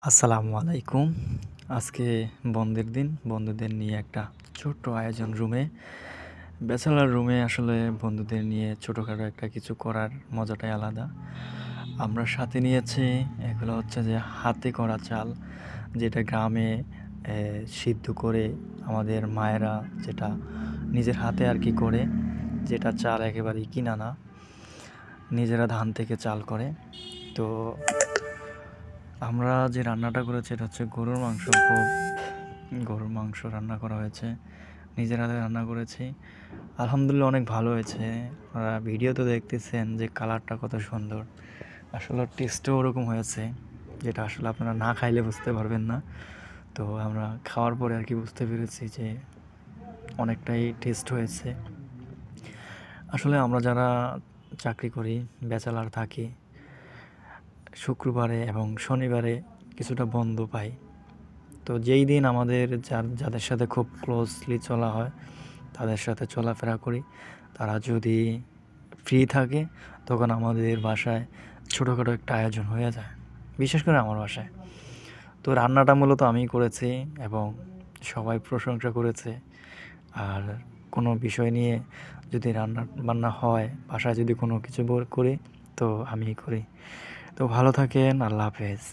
আসসালামু আলাইকুম। আজকে বন্ধের দিন। বন্ধুদের নিয়ে একটা ছোট্ট আয়োজন রুমে। ব্যাচেলর রুমে আসলে বন্ধুদের নিয়ে ছোটখাটো একটা কিছু করার মজাটাই আলাদা। আমরা সাথে নিয়েছি এগুলো হচ্ছে যে হাতে করা চাল, যেটা গ্রামে সিদ্ধ করে আমাদের মায়েরা যেটা নিজের হাতে আরকি করে, যেটা চাল একেবারেই কিনা না। নিজেরা ধান থেকে চাল করে। তো আমরা যে রান্নাটা করেছি এটা হচ্ছে গরুর মাংস রান্না করা হয়েছে। নিজের হাতে রান্না করেছি। আলহামদুলিল্লাহ অনেক ভালো হয়েছে। আপনারা ভিডিওতে দেখতেছেন যে কালারটা কত সুন্দর। আসলে টেস্টও ওরকম হয়েছে, যেটা আসলে আপনারা না খাইলে বুঝতে পারবেন না। তো আমরা খাওয়ার পরে আরকি বুঝতে পেরেছি যে অনেকটাই টেস্ট হয়েছে। আসলে আমরা যারা চাকরি করি, ব্যাচেলর থাকি, শুক্রবারে এবং শনিবারে কিছুটা বন্ধ পাই। তো যেই দিন আমাদের যাদের সাথে খুব ক্লোজলি চলা হয়, তাদের সাথে চলাফেরা করি, তারা যদি ফ্রি থাকে তখন আমাদের বাসায় ছোটোখাটো একটা আয়োজন হয়ে যায়, বিশেষ করে আমার বাসায়। তো রান্নাটা মূলত আমিই করেছি এবং সবাই প্রশংসা করেছে। আর কোনো বিষয় নিয়ে যদি রান্না বান্না হয়, বাসায় যদি কোনো কিছু করি, তো আমিই করি। তো ভালো থাকেন। আল্লাহ হাফেজ।